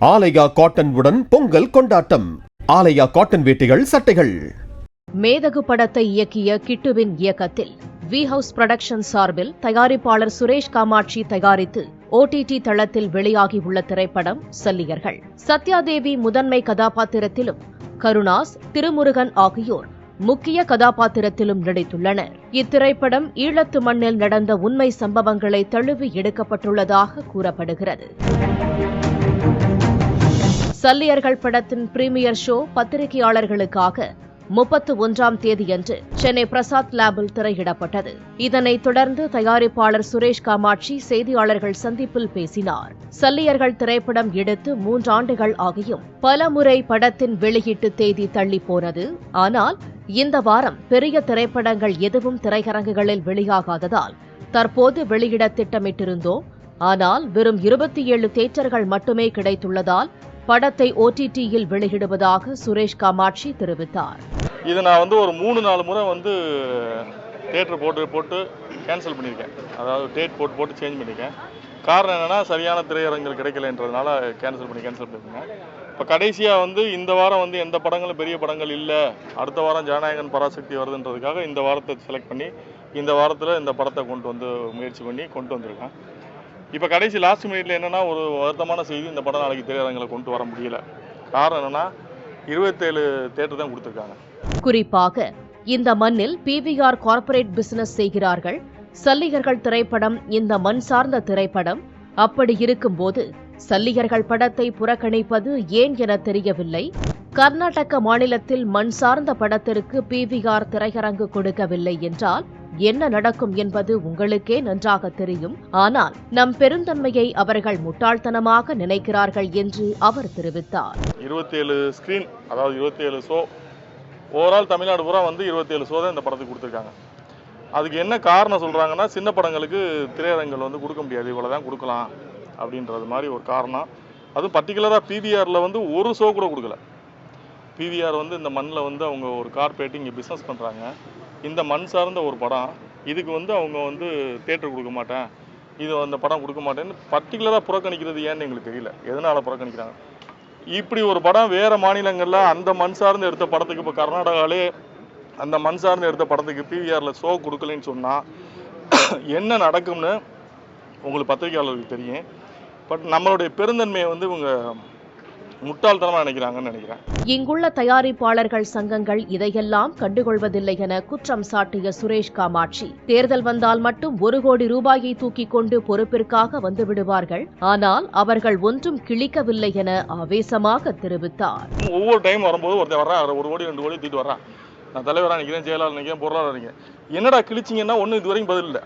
ஆலயா cotton உடன் பொங்கல் கொண்டாட்டம். ஆலயா cotton வேட்டிகள், சட்டைகள். மேதகு படத்தை இயக்கிய கிட்டுவின் இயக்கத்தில் வி ஹவுஸ் புரொடக்ஷன் சார்பில் தயாரிப்பாளர் சுரேஷ் காமாட்சி தயாரித்து OTT தளத்தில் வெளியாகியுள்ள திரைப்படம் சல்லியர்கள். சத்யாதேவி முதன்மை கதாபாத்திரத்திலும் கருணாஸ், திருமுருகன் ஆகியோர் முக்கிய கதாபாத்திரத்திலும் நடித்துள்ளனர். இத்திரைப்படம் ஈழத்து மண்ணில் நடந்த உண்மை சம்பவங்களை தழுவி எடுக்கப்பட்டுள்ளதாக கூறப்படுகிறது. சல்லியர்கள் படத்தின் பிரீமியர் ஷோ பத்திரிகையாளர்களுக்காக 31ஆம் தேதியன்று சென்னை பிரசாத் லேபில் திரையிடப்பட்டது. இதனைத் தொடர்ந்து தயாரிப்பாளர் சுரேஷ் காமாட்சி செய்தியாளர்கள் சந்திப்பில் பேசினார். சல்லியர்கள் திரைப்படம் எடுத்து 3 ஆண்டுகள் ஆகியும் பலமுறை படத்தின் வெளியீட்டு தேதி தள்ளி போனது. ஆனால் இந்த வாரம் பெரிய திரைப்படங்கள் எதுவும் திரையரங்குகளில் வெளியாகாததால் தற்போது வெளியிட திட்டமிட்டிருந்தோம். ஆனால் வெறும் 27 தியேட்டர்கள் மட்டுமே கிடைத்துள்ளதால் படத்தை OTTயில் வெளியிடுவதாக சுரேஷ் காமாட்சி தெரிவித்தார். இது நான் ஒரு 3-4 முறை தியேட்டர் போட்டு கேன்சல் பண்ணியிருக்கேன். அதாவது டேட் போட்டு சேஞ்ச் பண்ணியிருக்கேன். காரணம் என்னென்னா சரியான திரையரங்குகள் கிடைக்கலன்றதுனால கேன்சல் பண்ணியிருக்கேன். இப்போ கடைசியாக இந்த வாரம் எந்த படங்களும் பெரிய படங்கள் இல்லை, அடுத்த வாரம் ஜனநாயகன் பராசக்தி வருதுன்றதுக்காக இந்த வாரத்தை செலக்ட் பண்ணி இந்த வாரத்தில் இந்த படத்தை முயற்சி பண்ணி கொண்டு வந்திருக்கேன். இப்போ கடைசி லாஸ்ட் மினிட்ல என்னென்னா ஒரு வருத்தமான செய்தி, இந்த படம் நாளைக்கு திரையரங்களை கொண்டு வர முடியல. காரணம் என்னென்னா 27 தியேட்டர் தான் கொடுத்துருக்காங்க. குறிப்பாக இந்த மண்ணில் PVR கார்ப்பரேட் பிசினஸ் செய்கிறார்கள். சல்லியர்கள் திரைப்படம் இந்த மண் சார்ந்த திரைப்படம். அப்படி இருக்கும்போது சல்லியர்கள் படத்தை புறக்கணிப்பது ஏன் என தெரியவில்லை. கர்நாடக மாநிலத்தில் மண் சார்ந்த படத்திற்கு PVR திரையரங்கு கொடுக்கவில்லை என்றால் என்ன நடக்கும் என்பது உங்களுக்கே நன்றாக தெரியும். ஆனால் நம் பெருந்தன்மையை அவர்கள் முட்டாள்தனமாக நினைக்கிறார்கள் என்று அவர் தெரிவித்தார். 27 ஸ்கிரீன், அதாவது 27 ஷோ, ஓவரால் தமிழ்நாடு பூரா 27 ஷோ தான் இந்த படத்துக்கு கொடுத்துருக்காங்க. அதுக்கு என்ன காரணம் சொல்றாங்கன்னா, சின்ன படங்களுக்கு திரையரங்குகள் கொடுக்க முடியாது, இவ்வளவுதான் கொடுக்கலாம் அப்படின்றது மாதிரி ஒரு காரணம். அதுவும் பர்டிகுலரா PVRல ஒரு ஷோ கூட கொடுக்கல. PVR இந்த மண்ணில் அவங்க ஒரு கார்பரேட் இங்கே பிஸ்னஸ் பண்ணுறாங்க. இந்த மண் சார்ந்த ஒரு படம், இதுக்கு அவங்க தியேட்டர் கொடுக்க மாட்டேன், இது அந்த படம் கொடுக்க மாட்டேன்னு பர்டிகுலராக புறக்கணிக்கிறது ஏன்னு எங்களுக்கு தெரியல. எதனால் புறக்கணிக்கிறாங்க? இப்படி ஒரு படம் வேறு மாநிலங்களில் அந்த மண் சார்ந்து எடுத்த படத்துக்கு, இப்போ கர்நாடகாவிலே அந்த மண் சார்ந்து எடுத்த படத்துக்கு PVRல ஷோ கொடுக்கலன்னு சொன்னால் என்ன நடக்கும்னு உங்களுக்கு பத்திரிகையாளர்களுக்கு தெரியும். பட் நம்மளுடைய பெருந்தன்மையை இவங்க முட்டாள்தனமா நினைக்கிறாங்கன்னு நினைக்கிறேன். இங்குள்ள தயாரிப்பாளர்கள் சங்கங்கள் இதையெல்லாம் கண்டுகொள்வதில்லை என குற்றம் சாட்டிய சுரேஷ் காமாட்சி, தேர்தல் வந்தால் மட்டும் 1 கோடி ரூபாயை தூக்கிக் கொண்டு பொறுப்பிற்காக வந்துவிடுவார்கள், ஆனால் அவர்கள் ஒன்றும் கிழிக்கவில்லை என ஆவேசமாக தெரிவித்தார். ஒவ்வொரு டைம் வரும்போது ஒருத்தர் வர்றா, 1 கோடி 2 கோடி தூக்கிட்டு வர்றான். நான் தலைவராக நிற்கிறேன், செயலாளர் நிற்கிறேன், பொருளாளர் நிற்கிறேன். என்னடா கிழிச்சிங்கன்னா ஒன்றும் இது வரைக்கும் பதில் இல்லை.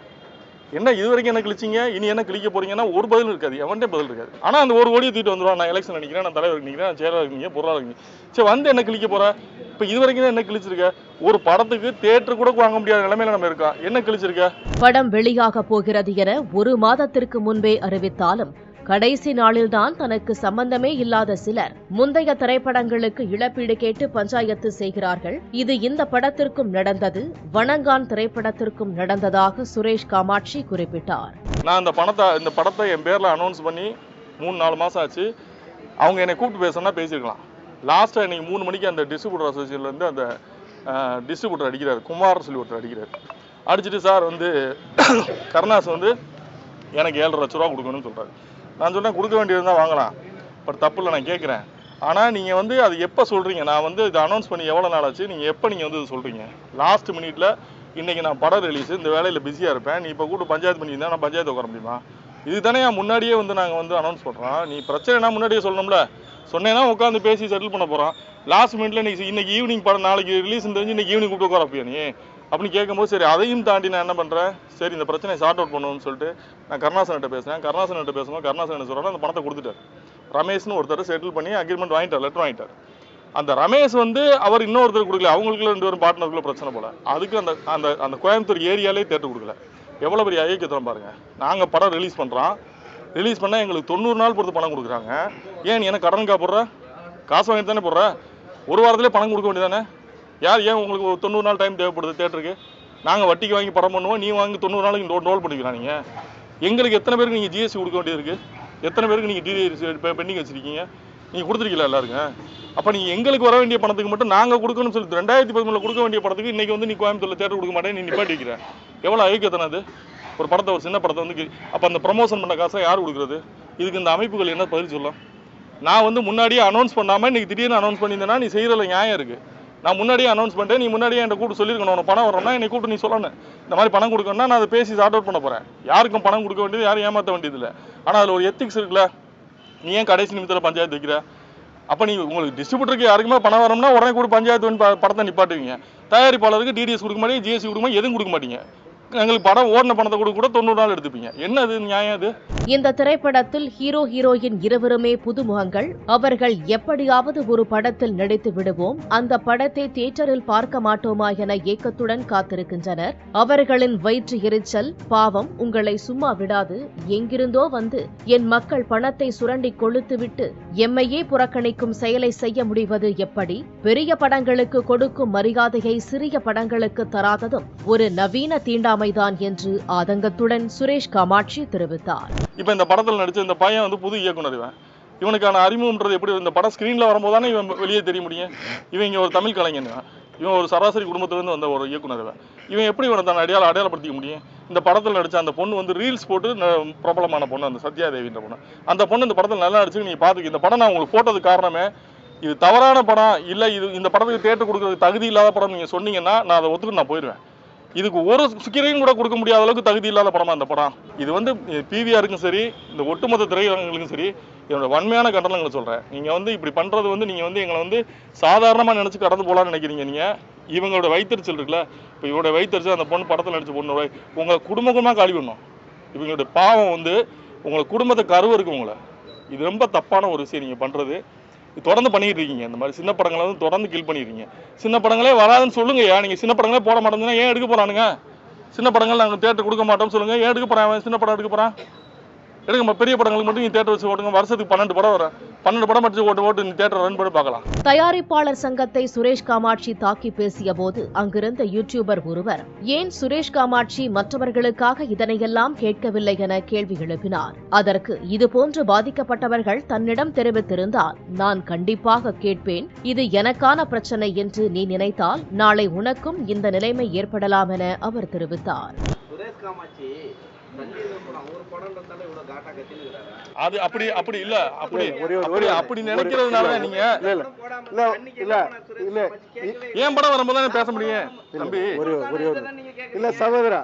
என்ன இது வரைக்கும் என்ன கிழிச்சிங்க, இனி என்ன கிழிக்க போறீங்கன்னா ஒரு பதில் இருக்காது, எவன்டே பதில் இருக்காது. ஆனால் அந்த 1 கோடியை தூக்கிட்டு வந்துடுவான். நான் எலெக்ஷன் நினைக்கிறேன், நான் தலைவர் நிற்கிறேன், நான் செயலாளர் நிற்கிறேன், பொருளாளர் நிற்கிறேன். சரி என்ன கிழிக்க போற? இப்போ இது வரைக்கும் தான் என்ன கிழிச்சிருக்க? ஒரு படத்துக்கு தியேட்டர் கூட வாங்க முடியாத நிலைமையில நம்ம இருக்கோம். என்ன கிழிச்சிருக்க? படம் வெளியாக போகிறது என 1 மாதத்திற்கு முன்பே அறிவித்தாலும் கடைசி நாளில்தான் தனக்கு சம்பந்தமே இல்லாத சிலர் முந்தைய திரைப்படங்களுக்கு இழப்பீடு கேட்டு பஞ்சாயத்து செய்கிறார்கள். இது இந்த படத்திற்கும் நடந்தது, வணங்கான் திரைப்படத்திற்கும் நடந்ததாக சுரேஷ் காமாட்சி குறிப்பிட்டார். நான் இந்த படத்தை என் பேர்ல அனௌன்ஸ் பண்ணி 3-4 மாசம் ஆச்சு. அவங்க என்னை கூப்பிட்டு பேசணும்னா பேசியிருக்கலாம். லாஸ்ட்டாக இன்னைக்கு 3 மணிக்கு அந்த டிஸ்ட்ரிபியூட்டர் அசோசியேஷன்லேருந்து அந்த டிஸ்ட்ரிபியூட்டர் அடிக்கிறார், குமார் சொல்லி ஒருத்தர் அடிக்கிறார். அடிச்சுட்டு சார் கருணாஸ் எனக்கு 7.5 லட்ச ரூபா கொடுக்கணும்னு சொல்கிறாரு. நான் சொன்னேன் கொடுக்க வேண்டியதுதான் வாங்கலாம், பட் தப்பு இல்லை, நான் கேட்குறேன். ஆனால் நீங்கள் அது எப்போ சொல்கிறீங்க? நான் இது அனௌன்ஸ் பண்ணி எவ்வளோ நாள் ஆச்சு, நீங்கள் எப்போ நீங்கள் இது சொல்கிறீங்க? லாஸ்ட் மினிட்ல இன்றைக்கி நான் படம் ரிலீஸ், இந்த வேலையில் பிஸியாக இருப்பேன், நீ இப்போ கூட்டு பஞ்சாயத்து பண்ணியிருந்தா நான் பஞ்சாயத்து உட்கார முடியுமா? இது தானே முன்னாடியே நாங்கள் அனௌன்ஸ் பண்ணுறோம். நீ பிரச்சனைனா முன்னாடியே சொல்லணும்ல. சொன்னேன்னா உட்காந்து பேசி செட்டில் பண்ண போகிறோம். லாஸ்ட் மினிட்ல இன்னைக்கு ஈவினிங் படம் நாளைக்கு ரிலீஸ் தெரிஞ்சு இன்னைக்கு ஈவினிங் கூப்பிட்டு உட்காரப்பியா நீ அப்படின்னு கேட்கும்போது, சரி அதையும் தாண்டி நான் என்ன பண்ணுறேன், சரி இந்த பிரச்சனையை சார்ட் அவுட் பண்ணுவோம்னு சொல்லிட்டு நான் கருணாசன்கிட்ட பேசுகிறேன். கருணாசன்கிட்ட பேசும்போது கருணாசன் என்ன சொல்கிறாரு, அந்த பணத்தை கொடுத்துட்டார். ரமேஷ்னு ஒருத்தர் செட்டில் பண்ணி அக்ரிமெண்ட் வாங்கிட்டார், லெட்டர் வாங்கிட்டார். அந்த ரமேஷ் அவர் இன்னொருத்தர் கொடுக்கல, அவங்களுக்குள்ள 2 பேரும் பார்ட்னருக்குள்ள பிரச்சனை போல. அதுக்கு அந்த அந்த அந்த கோயம்புத்தூர் ஏரியாலே தேட்டர் கொடுக்கல. எவ்வளோ பெரிய ஐக்கியத்தனம் பாருங்கள். நாங்கள் படம் ரிலீஸ் பண்ணுறோம், ரிலீஸ் பண்ணால் எங்களுக்கு 90 நாள் பொறுத்து பணம் கொடுக்குறாங்க. ஏன் நீ என்ன கடனுக்கா போடுற? காசு வாங்கிட்டு தானே போடுற? ஒரு வாரத்திலே பணம் கொடுக்க வேண்டியதானே? ஏன் உங்களுக்கு 90 நாள் டைம் தேவைப்படுது தேட்டருக்கு? நாங்கள் வட்டிக்கு வாங்கி படம் பண்ணுவோம், நீ வாங்கி 90 நாளைக்கு ரோல் பண்ணிக்கலாம். நீங்கள் எங்களுக்கு எத்தனை பேருக்கு நீங்கள் GST கொடுக்க வேண்டியது இருக்குது? எத்தனை பேருக்கு நீங்கள் டிடிஎஸ் பெண்டிங் வச்சுருக்கீங்க? நீங்கள் கொடுத்துருக்கீங்களா எல்லாருக்கும்? அப்போ நீங்கள் எங்களுக்கு வர வேண்டிய பணத்துக்கு மட்டும் நாங்கள் கொடுக்கணும்னு சொல்லிட்டு 2013 கொடுக்க வேண்டிய படத்துக்கு இன்றைக்கி வந்து நீ கோயம்புத்தூரில் தேட்டர் கொடுக்க மாட்டேன், நீ நிப்பாட்டி வைக்கிற. எவ்வளோ ஐக்கியத்தனை அது? ஒரு படத்தை, ஒரு சின்ன படத்தை வந்து அப்போ அந்த ப்ரமோஷன் பண்ண காசை யார் கொடுக்குறது? இதுக்கு இந்த அமைப்புகள் என்ன பதில் சொல்லலாம்? நான் வந்து முன்னாடியே அனௌன்ஸ் பண்ணாமல் இன்றைக்கி திடீர்னு அனௌன்ஸ் பண்ணியிருந்தேன்னா நீ செய்கிறதுல நியாயம் இருக்குது. நான் முன்னாடியே அனௌன்ஸ் பண்ணிட்டேன், நீ முன்னாடியே என்கிட்ட கூப்பிட்டு சொல்லியிருக்கணும். உனக்கு பணம் வரணும்னா என்னை கூப்பிட்டு நீ சொல்லணும். இந்த மாதிரி பணம் கொடுக்கணும்னா நான் அதை பேசி சார்ட் அவுட் பண்ண போகிறேன். யாருக்கும் பணம் கொடுக்க வேண்டியது, யாரும் ஏமாற்ற வேண்டியது இல்லை. ஆனால் அதில் ஒரு எத்திக்ஸ் இருக்குல்ல. நீ ஏன் கடைசி நிமிஷத்தில் பஞ்சாயத்து வைக்கிற? அப்போ நீ உங்களுக்கு டிஸ்ட்ரிபியூட்டருக்கு யாருக்குமே பணம் வரணும்னா உடனே கூட பஞ்சாயத்து வந்து படத்தை நிப்பாட்டுவீங்க. தயாரிப்பாளருக்கு டிடிஎஸ் கொடுக்க மாட்டீங்க, ஜிஎஸ்டி கொடுக்க மாட்டீங்க, எதுவும் கொடுக்க மாட்டீங்க. எங்களுக்கு படம் ஓடின பணத்தை கூட 90 நாள் எடுத்துப்பீங்க. என்ன அது நியாயம்? அது இந்த திரைப்படத்தில் ஹீரோ ஹீரோயின் இருவருமே புதுமுகங்கள். அவர்கள் எப்படியாவது ஒரு படத்தில் நடித்து விடுவோம், அந்த படத்தை தியேட்டரில் பார்க்க மாட்டோமா என ஏக்கத்துடன் காத்திருக்கின்றனர். அவர்களின் வயிற்று எரிச்சல் பாவம் உங்களை சும்மா விடாது. எங்கிருந்தோ வந்து என் மக்கள் பணத்தை சுரண்டி கொளுத்துவிட்டு எம்மையே புறக்கணிக்கும் செயலை செய்ய முடிவது எப்படி? பெரிய படங்களுக்கு கொடுக்கும் மரியாதையை சிறிய படங்களுக்கு தராததும் ஒரு நவீன தீண்டாமைதான் என்று ஆதங்கத்துடன் சுரேஷ் காமாட்சி தெரிவித்தார். இப்போ இந்த படத்தில் நடிச்ச இந்த பையன் வந்து புது இயக்குனர். இவனுக்கான அறிமுகம்ன்றது எப்படி? இந்த படம் ஸ்க்ரீனில் வரும்போது தானே இவன் வெளியே தெரிய முடியும். இவன் இங்கே ஒரு தமிழ் கலைஞன், இவன் ஒரு சராசரி குடும்பத்திலேருந்து வந்த ஒரு இயக்குனர். இவன் எப்படி இவனை தான் அடையாளப்படுத்திக்க முடியும்? இந்த படத்தில் நடித்த அந்த பொண்ணு வந்து ரீல்ஸ் போட்டு பிரபலமான பொண்ணு, அந்த சத்யாதேவின்ற பொண்ணு. அந்த பொண்ணு இந்த படத்தில் நல்லா நடிச்சு நீங்கள் பார்த்துக்க. இந்த படம் நான் உங்களுக்கு போட்டது காரணமே இது தவறான படம் இல்லை, இது இந்த படத்துக்கு தேட்டர் கொடுக்குறதுக்கு தகுதி இல்லாத படம் நீங்கள் சொன்னீங்கன்னா நான் அதை ஒத்துக்கு நான் போயிடுவேன். இதுக்கு ஒரு ஸ்கிரீன் கூட கொடுக்க முடியாத அளவுக்கு தகுதி இல்லாத படமா இந்த படம். இது வந்து பிவிஆருக்கும் சரி, இந்த ஒட்டுமொத்த திரையரங்குகளுக்கும் சரி, என்னோட வன்மையான கண்டனங்களை சொல்கிறேன். நீங்கள் வந்து இப்படி பண்ணுறது வந்து நீங்கள் வந்து எங்களை வந்து சாதாரணமாக நினச்சி கடந்து போகலான்னு நினைக்கிறீங்க. நீங்கள் இவங்களோட வைத்தறிச்சல் இருக்குல்ல, இப்போ இவங்களோட வைத்தறிச்சல் அந்த பொண்ணு படத்தில் நடிச்ச பொண்ணோட உங்களை குடும்பமாக காலி பண்ணணும். இவங்களுடைய பாவம் வந்து உங்களை குடும்பத்தை கருவ இருக்கு. உங்களை இது ரொம்ப தப்பான ஒரு விஷயம் நீங்கள் பண்ணுறது. தொடர்ந்து பண்ணிட்டு இருக்கீங்க. இந்த மாதிரி சின்ன படங்களை வந்து தொடர்ந்து கில் பண்ணிடுறீங்க. சின்ன படங்களே வராதுன்னு சொல்லுங்கய்யா. நீங்கள் சின்ன படங்களே போட மாட்டேங்குதுன்னா ஏன் எடுக்க போகிறானுங்க? சின்ன படங்கள் நாங்கள் தேட்டர் கொடுக்க மாட்டோம்னு சொல்லுங்க. ஏன் எடுக்க போகிறேன்? சின்ன படம் எடுக்க போகிறேன். எடுக்க பெரிய படங்களுக்கு மட்டும் நீ தேட்டர் வச்சு ஓட்டுங்க. வருஷத்துக்கு 12 படம் வர 12 படம் வச்சு ஓட்டு நீ தேட்டர் ரன் பண்ணி பார்க்கலாம். தயாரிப்பாளர் சங்கத்தை சுரேஷ் காமாட்சி தாக்கி பேசிய போது அங்கிருந்த யூடியூபர் ஒருவர் ஏன் சுரேஷ் காமாட்சி மற்றவர்களுக்காக இதனையெல்லாம் கேட்கவில்லை என கேள்வி எழுப்பினார். அதற்கு இதுபோன்று பாதிக்கப்பட்டவர்கள் தன்னிடம் தெரிவித்திருந்தால் நான் கண்டிப்பாக கேட்பேன். இது எனக்கான பிரச்சனை என்று நீ நினைத்தால் நாளை உனக்கும் இந்த நிலைமை ஏற்படலாம் என அவர் தெரிவித்தார். அது அப்படி அப்படி இல்ல, அப்படி அப்படி நினைக்கிறதுனால நீங்க ஏன் படம் வரும்போது பேச முடியும் தம்பி. இல்ல சகோதரா,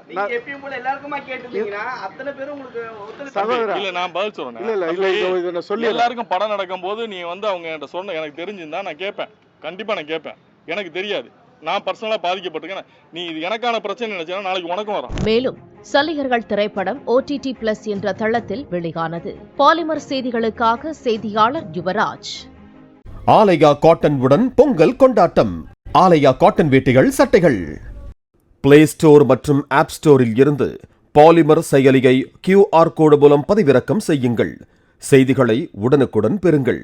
இல்ல நான் பதில் சொல்றேன். எல்லாருக்கும் படம் நடக்கும் போது நீ வந்து அவங்க என்கிட்ட சொன்ன எனக்கு தெரிஞ்சிருந்தா நான் கேட்பேன். கண்டிப்பா நான் கேட்பேன். எனக்கு தெரியாது, நான் பர்சனலா பாதிக்கப்பட்டிருக்கேன். நீ இது எனக்கான பிரச்சனை நினைச்சா நாளைக்கு உனக்கும் வரும். மேலும் சல்லிகர்கள் திரைப்படம் OTT Plus என்ற தளத்தில் வெளியானது. பாலிமர் செய்திகளுக்காக செய்தியாளர் யுவராஜ். ஆலயா காட்டன் உடன் பொங்கல் கொண்டாட்டம். ஆலயா காட்டன் வேட்டிகள், சட்டைகள் பிளே ஸ்டோர் மற்றும் ஆப் ஸ்டோரில் இருந்து பாலிமர் செயலியை QR கோடு மூலம் பதிவிறக்கம் செய்யுங்கள். செய்திகளை உடனுக்குடன் பெறுங்கள்.